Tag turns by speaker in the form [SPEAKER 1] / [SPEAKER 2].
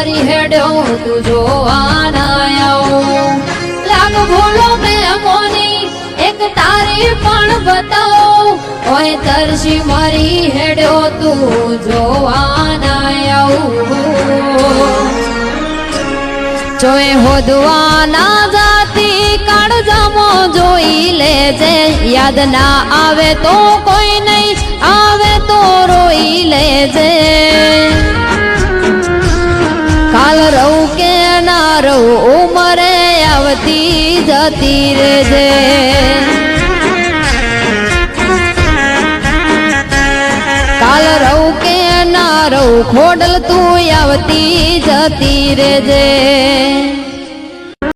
[SPEAKER 1] મારી હેડ્યો તું જોવા ના આવું લાગ ભૂલો મેં મોની એક તારી પણ બતાવો ઓય તરસી મારી હેડ્યો તું જોવા ના આવું જોઈ હોદવા ના જાતી કાળજામો જોઈ લેજે યાદ ના આવે તો કોઈ નહીં આવે તો રોઈ લેજે કાલ રહું કે ના રહું ઉમરે આવતી જતી રેજે કાલ રહું કે ના રહું ખોડલ તું આવતી જતી રેજે